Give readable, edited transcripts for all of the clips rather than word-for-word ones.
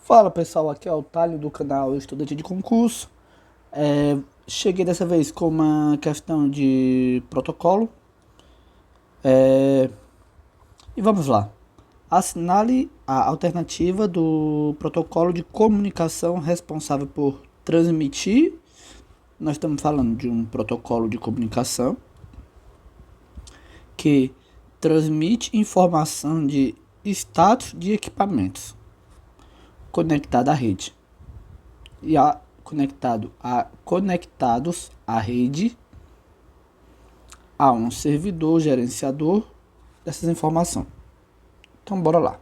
Fala pessoal, aqui é o Talho do canal Estudante de Concurso. Cheguei dessa vez com uma questão de protocolo. E vamos lá. Assinale a alternativa do protocolo de comunicação responsável por transmitir. Nós estamos falando de um protocolo de comunicação que transmite informação de status de equipamentos conectado à rede e conectados à rede a um servidor gerenciador dessas informações. Então bora lá.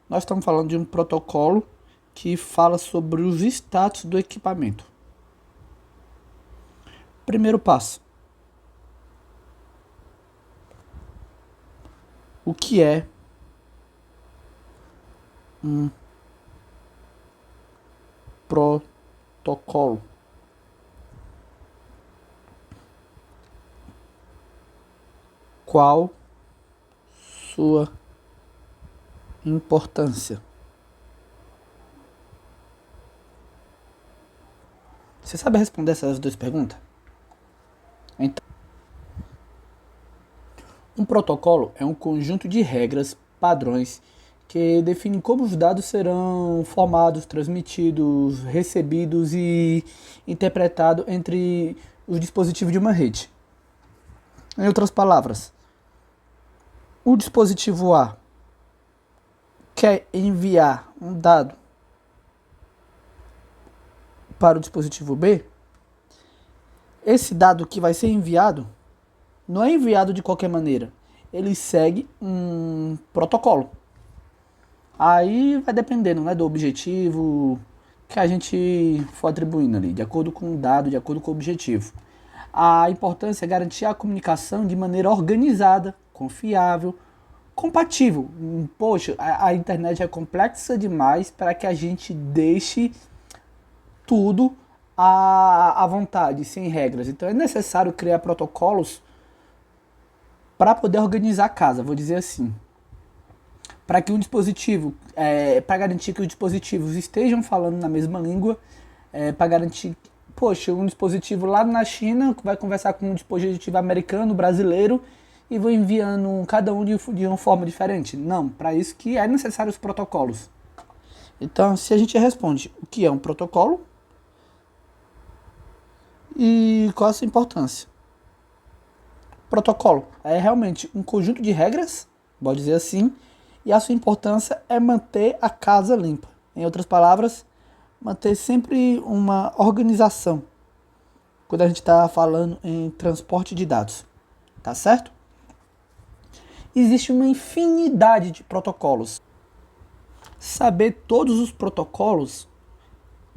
Nós estamos falando de um protocolo que fala sobre os status do equipamento. Primeiro passo. O que é um protocolo? Qual sua importância? Você sabe responder essas duas perguntas? Então, um protocolo é um conjunto de regras, padrões, que definem como os dados serão formados, transmitidos, recebidos e interpretados entre os dispositivos de uma rede. Em outras palavras, o dispositivo A quer enviar um dado para o dispositivo B. Esse dado que vai ser enviado não é enviado de qualquer maneira. Ele segue um protocolo. Aí vai dependendo, né, do objetivo que a gente for atribuindo ali, de acordo com o dado, de acordo com o objetivo. A importância é garantir a comunicação de maneira organizada, confiável, compatível. Poxa, a internet é complexa demais para que a gente deixe tudo à vontade, sem regras. Então é necessário criar protocolos para poder organizar a casa, vou dizer assim. Para que um dispositivo, para garantir que os dispositivos estejam falando na mesma língua, para garantir, poxa, um dispositivo lá na China vai conversar com um dispositivo americano, brasileiro, e vão enviando cada um de uma forma diferente. Não, para isso que é necessário os protocolos. Então, se a gente responde o que é um protocolo e qual a sua importância. Protocolo é realmente um conjunto de regras, pode dizer assim, e a sua importância é manter a casa limpa. Em outras palavras, manter sempre uma organização quando a gente está falando em transporte de dados. Tá certo? Existe uma infinidade de protocolos. Saber todos os protocolos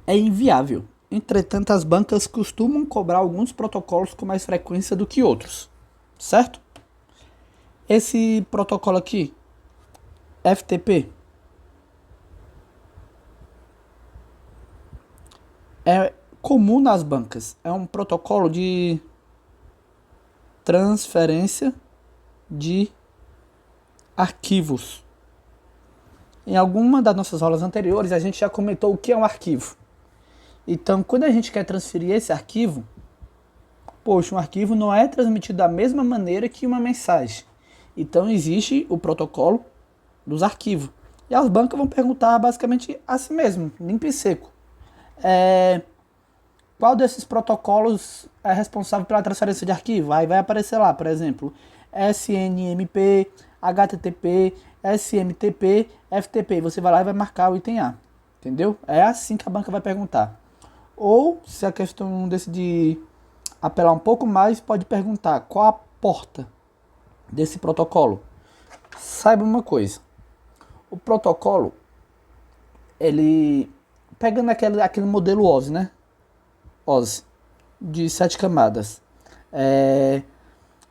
é inviável. Entretanto, as bancas costumam cobrar alguns protocolos com mais frequência do que outros. Certo? Esse protocolo aqui, FTP, é comum nas bancas. É um protocolo de transferência de arquivos. Em alguma das nossas aulas anteriores, a gente já comentou o que é um arquivo. Então, quando a gente quer transferir esse arquivo, poxa, um arquivo não é transmitido da mesma maneira que uma mensagem. Então, existe o protocolo dos arquivos. E as bancas vão perguntar basicamente a si mesmo, limpo e seco. Qual desses protocolos é responsável pela transferência de arquivo? Aí vai aparecer lá, por exemplo, SNMP, HTTP, SMTP, FTP. Você vai lá e vai marcar o item A. Entendeu? É assim que a banca vai perguntar. Ou, se a questão decidir apelar um pouco mais, pode perguntar qual a porta desse protocolo. Saiba uma coisa. O protocolo, ele, pegando aquele modelo OSI, né? OSI, de 7 camadas.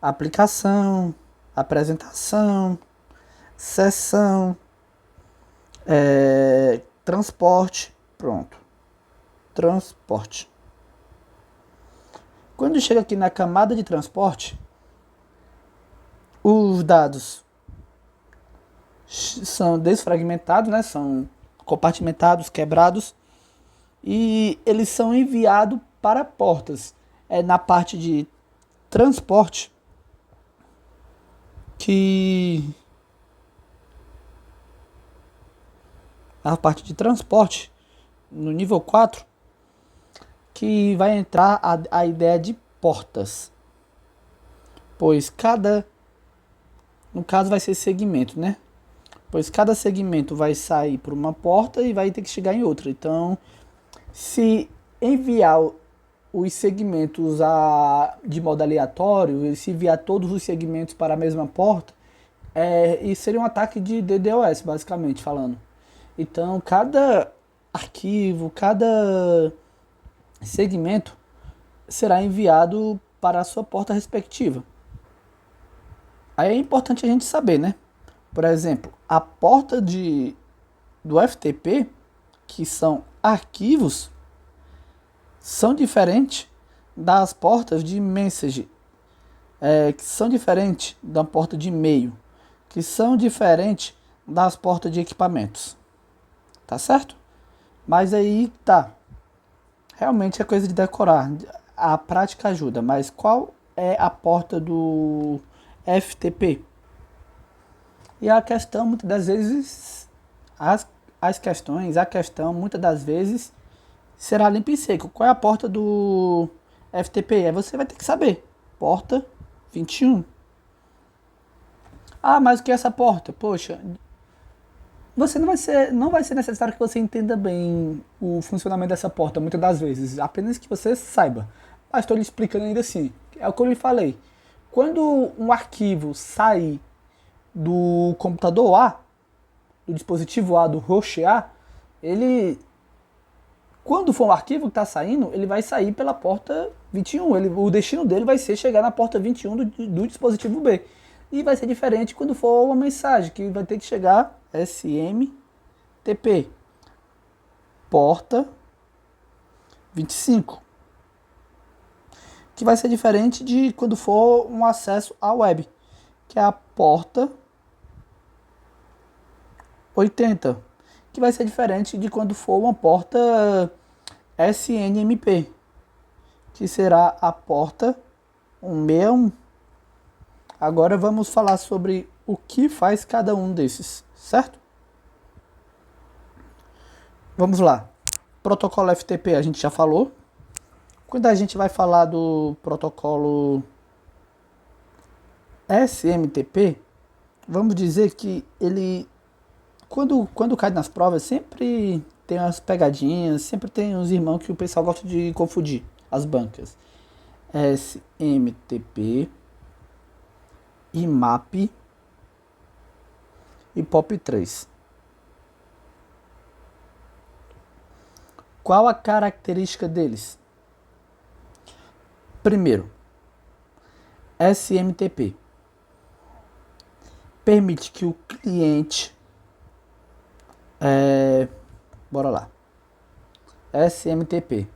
Aplicação, apresentação, sessão, transporte, pronto. Transporte. Quando chega aqui na camada de transporte, os dados são desfragmentados, né? São compartimentados, quebrados, e eles são enviados para portas. É na parte de transporte que a parte de transporte no nível 4 que vai entrar a ideia de portas, pois no caso vai ser segmento, né? Pois cada segmento vai sair por uma porta e vai ter que chegar em outra. Então, se enviar os segmentos de modo aleatório, e se enviar todos os segmentos para a mesma porta, isso seria um ataque de DDoS, basicamente falando. Então, cada arquivo, cada segmento será enviado para a sua porta respectiva. Aí é importante a gente saber, né? Por exemplo, a porta do FTP, que são arquivos, são diferentes das portas de message, que são diferentes da porta de e-mail, que são diferentes das portas de equipamentos. Tá certo? Mas aí tá. Realmente é coisa de decorar. A prática ajuda, mas qual é a porta do FTP? E a questão, muitas das vezes, a questão, muitas das vezes, será limpo e seco. Qual é a porta do FTP? Você vai ter que saber. Porta 21. Ah, mas o que é essa porta? Poxa, não vai ser necessário que você entenda bem o funcionamento dessa porta, muitas das vezes. Apenas que você saiba. Mas estou lhe explicando ainda assim. É o que eu lhe falei. Quando um arquivo sair do computador A, do dispositivo A, do host A, quando for um arquivo que está saindo, ele vai sair pela porta 21. O destino dele vai ser chegar na porta 21 do dispositivo B. E vai ser diferente quando for uma mensagem, que vai ter que chegar SMTP, porta 25. Que vai ser diferente de quando for um acesso à web, que é a porta 80, que vai ser diferente de quando for uma porta SNMP, que será a porta 161. Agora vamos falar sobre o que faz cada um desses, certo? Vamos lá. Protocolo FTP a gente já falou. Quando a gente vai falar do protocolo SMTP, vamos dizer que ele, quando cai nas provas, sempre tem umas pegadinhas, sempre tem uns irmãos que o pessoal gosta de confundir, as bancas. SMTP, IMAP e POP3. Qual a característica deles? Primeiro, SMTP permite que o cliente bora lá. SMTP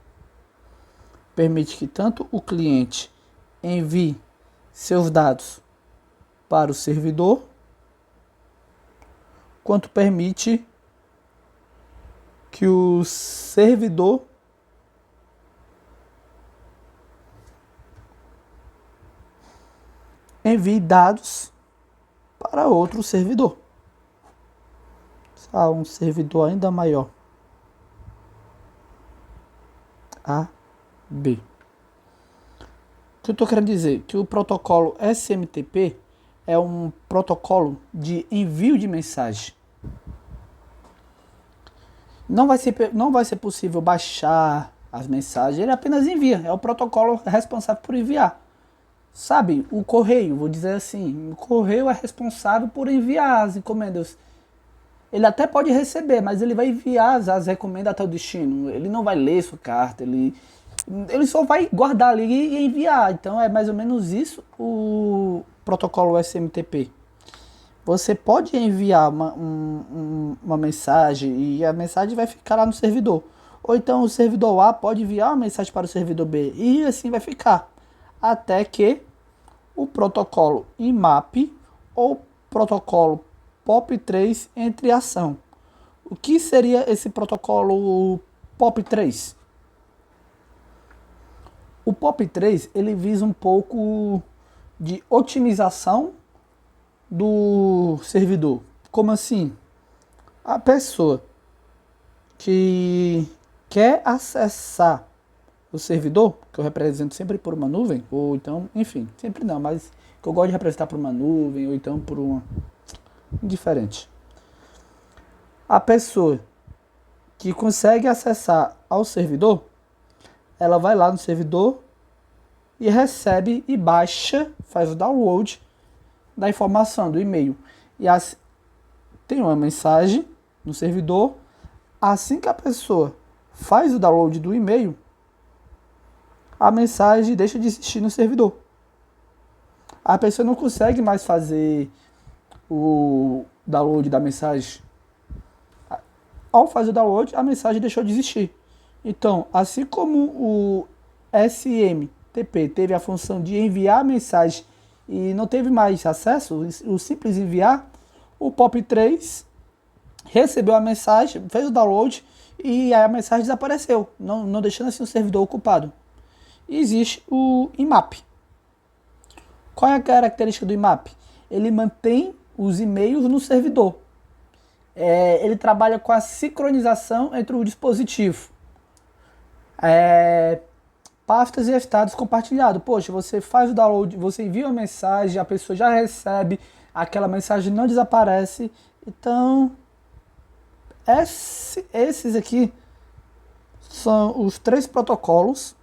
permite que tanto o cliente envie seus dados para o servidor, quanto permite que o servidor envie dados para outro servidor. Um servidor ainda maior. A, B. O que eu estou querendo dizer? Que o protocolo SMTP é um protocolo de envio de mensagem. Não vai ser possível baixar as mensagens, ele apenas envia. É o protocolo responsável por enviar. Sabe, o correio, vou dizer assim, o correio é responsável por enviar as encomendas. Ele até pode receber, mas ele vai enviar as encomendas até o destino. Ele não vai ler sua carta, ele só vai guardar ali e enviar. Então é mais ou menos isso o protocolo SMTP. Você pode enviar uma mensagem e a mensagem vai ficar lá no servidor. Ou então o servidor A pode enviar uma mensagem para o servidor B e assim vai ficar. Até que o protocolo IMAP ou protocolo POP3 entre em ação. O que seria esse protocolo POP3? O POP3 ele visa um pouco de otimização do servidor. Como assim? A pessoa que quer acessar o servidor, que eu represento sempre por uma nuvem, ou então, enfim, sempre não, mas que eu gosto de representar por uma nuvem, ou então por uma indiferente. A pessoa que consegue acessar ao servidor, ela vai lá no servidor e recebe e baixa, faz o download da informação do e-mail. E assim, tem uma mensagem no servidor. Assim que a pessoa faz o download do e-mail, a mensagem deixa de existir no servidor. A pessoa não consegue mais fazer o download da mensagem. Ao fazer o download, a mensagem deixou de existir. Então, assim como o SMTP teve a função de enviar a mensagem e não teve mais acesso, o simples enviar, o POP3 recebeu a mensagem, fez o download e aí a mensagem desapareceu, não deixando assim o servidor ocupado. E existe o IMAP. Qual é a característica do IMAP? Ele mantém os e-mails no servidor. Ele trabalha com a sincronização entre o dispositivo. Pastas e estados compartilhados. Poxa, você faz o download, você envia uma mensagem, a pessoa já recebe, aquela mensagem não desaparece. Então, esses aqui são os 3 protocolos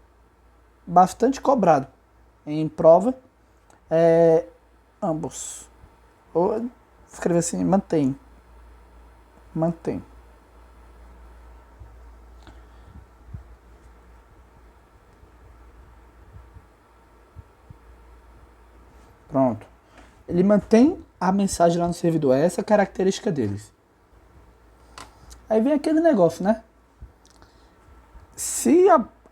bastante cobrados em prova. Ambos. Ou escrever assim, mantém. Pronto. Ele mantém a mensagem lá no servidor. Essa é a característica deles. Aí vem aquele negócio, né? Se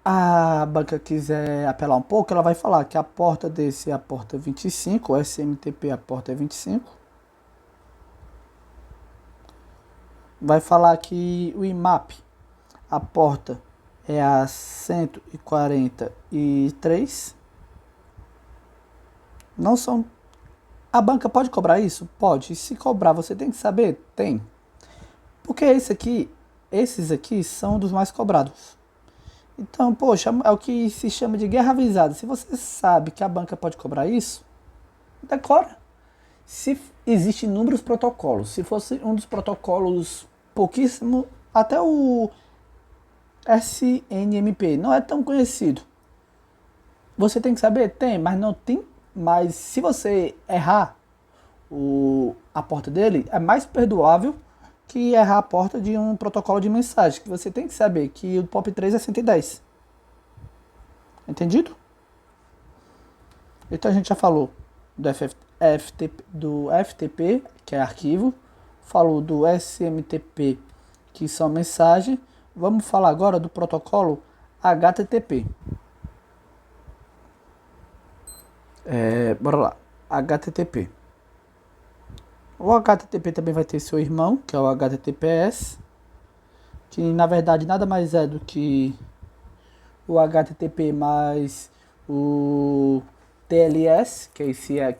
a banca quiser apelar um pouco, ela vai falar que a porta desse é a porta 25, o SMTP a porta é 25. Vai falar que o IMAP, a porta é a 143. Não são... A banca pode cobrar isso? Pode. E se cobrar, você tem que saber? Tem. Porque esses aqui são dos mais cobrados. Então, poxa, é o que se chama de guerra avisada. Se você sabe que a banca pode cobrar isso, decora. Se existem inúmeros protocolos, se fosse um dos protocolos pouquíssimo, até o SNMP não é tão conhecido. Você tem que saber? Tem, mas não tem. Mas se você errar a porta dele, é mais perdoável que errar a porta de um protocolo de mensagem, que você tem que saber que o POP3 é 110. Entendido? Então a gente já falou do FTP, que é arquivo, falou do SMTP, que são mensagem. Vamos falar agora do protocolo HTTP. Bora lá. HTTP. O HTTP também vai ter seu irmão, que é o HTTPS, que na verdade nada mais é do que o HTTP mais o TLS, que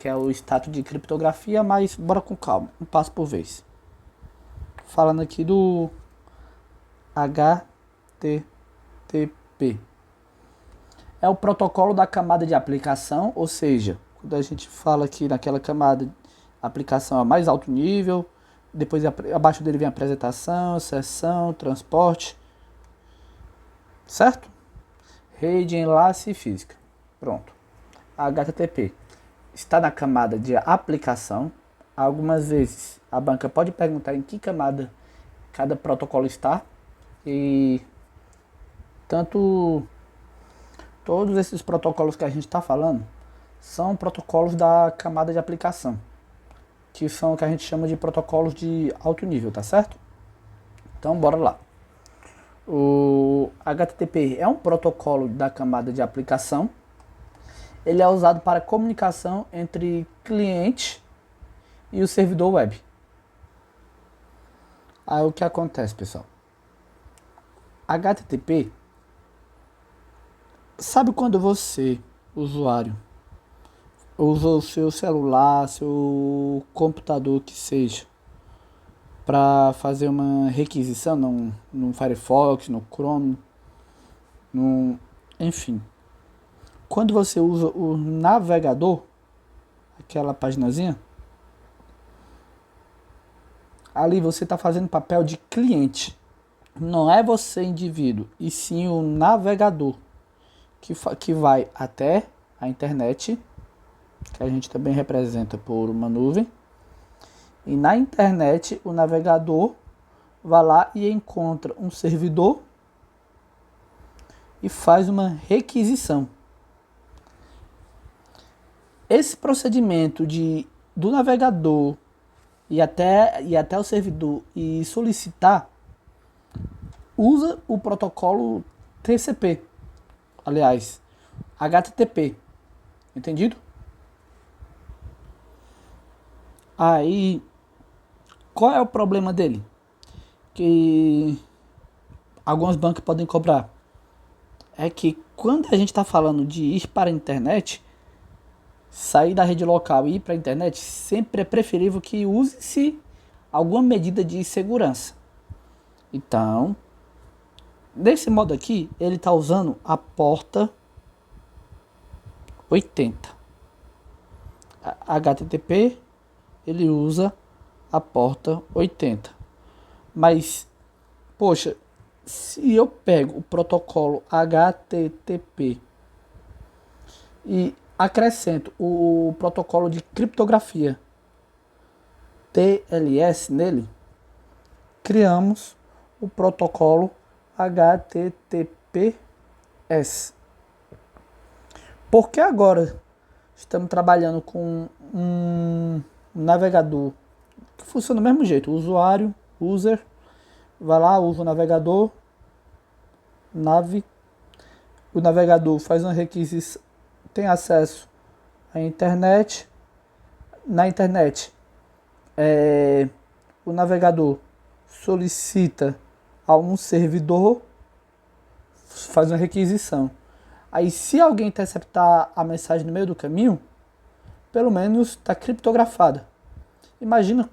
é o status de criptografia, mas bora com calma, um passo por vez. Falando aqui do HTTP. É o protocolo da camada de aplicação, ou seja, quando a gente fala aqui naquela camada, a aplicação é mais alto nível, depois abaixo dele vem a apresentação, sessão, transporte, certo? Rede, enlace e física. Pronto. A HTTP está na camada de aplicação. Algumas vezes a banca pode perguntar em que camada cada protocolo está. E tanto todos esses protocolos que a gente está falando são protocolos da camada de aplicação, que são o que a gente chama de protocolos de alto nível, tá certo? Então bora lá. O HTTP é um protocolo da camada de aplicação. Ele é usado para comunicação entre cliente e o servidor web. Aí o que acontece, pessoal? HTTP, sabe quando você, usuário, usa o seu celular, seu computador que seja, para fazer uma requisição no Firefox, no Chrome, no, enfim. Quando você usa o navegador, aquela paginazinha, ali você está fazendo papel de cliente. Não é você indivíduo, e sim o navegador que vai até a internet, que a gente também representa por uma nuvem. E na internet o navegador vai lá e encontra um servidor e faz uma requisição. Esse procedimento do navegador e até o servidor e solicitar usa o protocolo TCP, aliás, HTTP, entendido? Aí, qual é o problema dele? Que algumas bancas podem cobrar. É que quando a gente está falando de ir para a internet, sair da rede local e ir para a internet, sempre é preferível que use-se alguma medida de segurança. Então, desse modo aqui, ele está usando a porta 80. HTTP, ele usa a porta 80. Mas, poxa, se eu pego o protocolo HTTP e acrescento o protocolo de criptografia TLS nele, criamos o protocolo HTTPS. Porque agora estamos trabalhando com um navegador que funciona do mesmo jeito. O usuário, user, vai lá, usa o navegador, o navegador faz uma requisição, tem acesso à internet. Na internet, o navegador solicita a um servidor, faz uma requisição. Aí, se alguém interceptar a mensagem no meio do caminho, pelo menos está criptografada. Imagina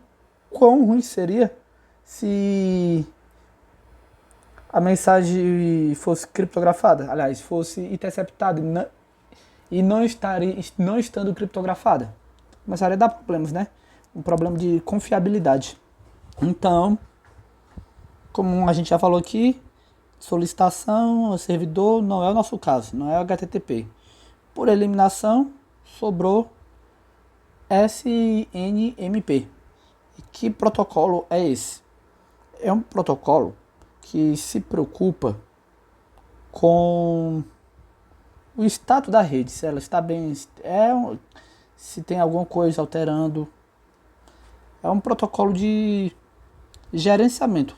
quão ruim seria se a mensagem fosse criptografada, aliás, fosse interceptada e não estando criptografada. Começaria a dar problemas, né? Um problema de confiabilidade. Então, como a gente já falou aqui, solicitação ao servidor não é o nosso caso, não é o HTTP. Por eliminação, sobrou SNMP. E que protocolo é esse? É um protocolo que se preocupa com o status da rede, se ela está bem, se tem alguma coisa alterando. É um protocolo de gerenciamento.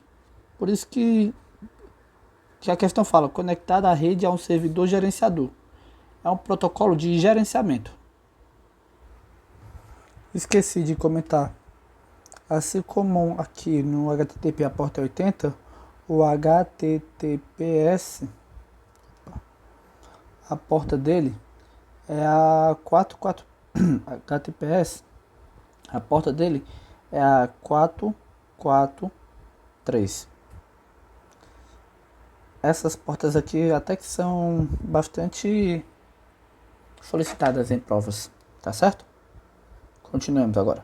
Por isso que a questão fala, conectada à rede a um servidor gerenciador. É um protocolo de gerenciamento. Esqueci de comentar. Assim como aqui no HTTP a porta 80, o HTTPS, a porta dele é a 44. HTTPS, a porta dele é a 443. Essas portas aqui até que são bastante solicitadas em provas, tá certo? Continuamos agora.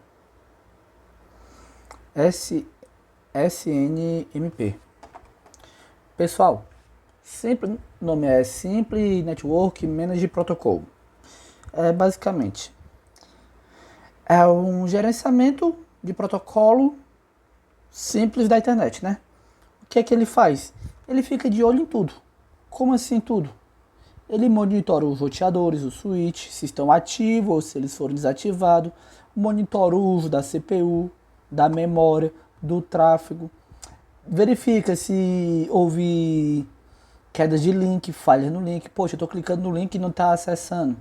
SNMP. Pessoal, sempre o nome é Simple Network Managed Protocol. Basicamente, é um gerenciamento de protocolo simples da internet, né? O que é que ele faz? Ele fica de olho em tudo. Como assim tudo? Ele monitora os roteadores, os switches, se estão ativos ou se eles foram desativados. Monitora o uso da CPU, da memória, do tráfego. Verifica se houve quedas de link, falhas no link. Poxa, eu estou clicando no link e não está acessando.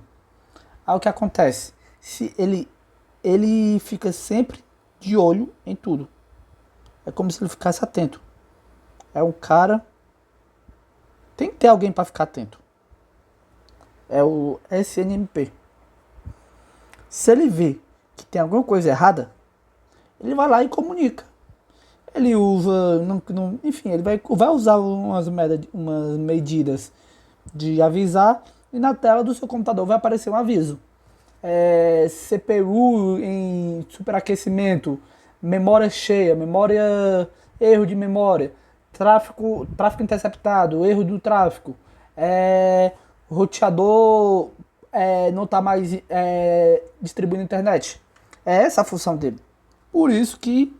Aí o que acontece? Se ele fica sempre de olho em tudo. É como se ele ficasse atento. É um cara... Tem que ter alguém para ficar atento. É o SNMP. Se ele vê que tem alguma coisa errada, ele vai lá e comunica. Ele usa... enfim, ele vai usar umas medidas de avisar e na tela do seu computador vai aparecer um aviso. CPU em superaquecimento, memória cheia, erro de memória, tráfego interceptado, erro do tráfego, roteador não está mais distribuindo internet. É essa a função dele. Por isso que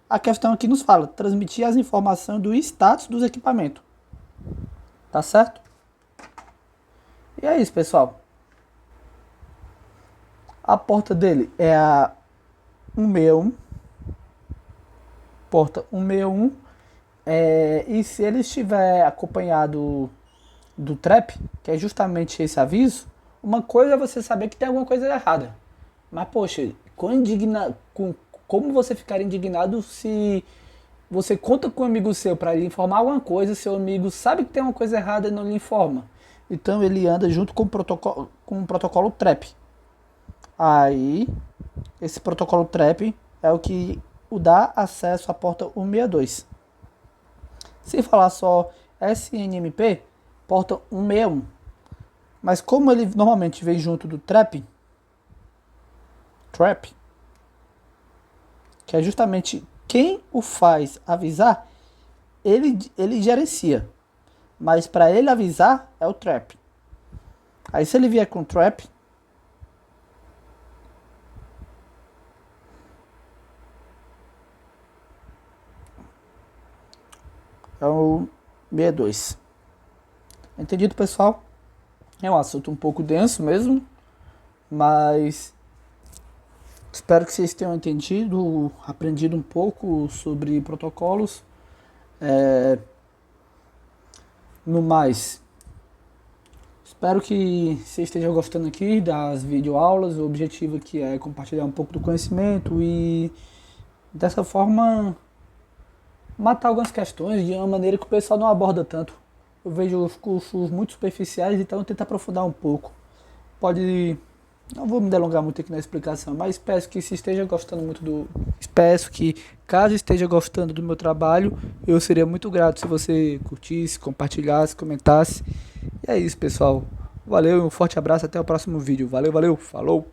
a questão aqui nos fala, transmitir as informações do status dos equipamentos. Tá certo? E é isso, pessoal. A porta dele é a 161. Porta 161. E se ele estiver acompanhado do trap, que é justamente esse aviso, uma coisa é você saber que tem alguma coisa errada. Mas, poxa, como você ficar indignado se você conta com um amigo seu para lhe informar alguma coisa, seu amigo sabe que tem uma coisa errada e não lhe informa? Então ele anda junto com o protocolo TRAP. Aí, esse protocolo TRAP é o que o dá acesso à porta 162. Se falar só SNMP, porta 161. Mas como ele normalmente vem junto do TRAP, que é justamente quem o faz avisar, ele gerencia. Mas para ele avisar é o TRAP. Aí se ele vier com o TRAP, é o 62. Entendido, pessoal? É um assunto um pouco denso mesmo, mas espero que vocês tenham entendido, aprendido um pouco sobre protocolos. No mais, espero que você esteja gostando aqui das videoaulas. O objetivo aqui é compartilhar um pouco do conhecimento e dessa forma matar algumas questões de uma maneira que o pessoal não aborda tanto. Eu vejo os cursos muito superficiais, então eu tento aprofundar um pouco. Não vou me delongar muito aqui na explicação, mas peço que se esteja gostando muito Peço que, caso esteja gostando do meu trabalho, eu seria muito grato se você curtisse, compartilhasse, comentasse. E é isso, pessoal. Valeu, um forte abraço, até o próximo vídeo. Valeu, falou!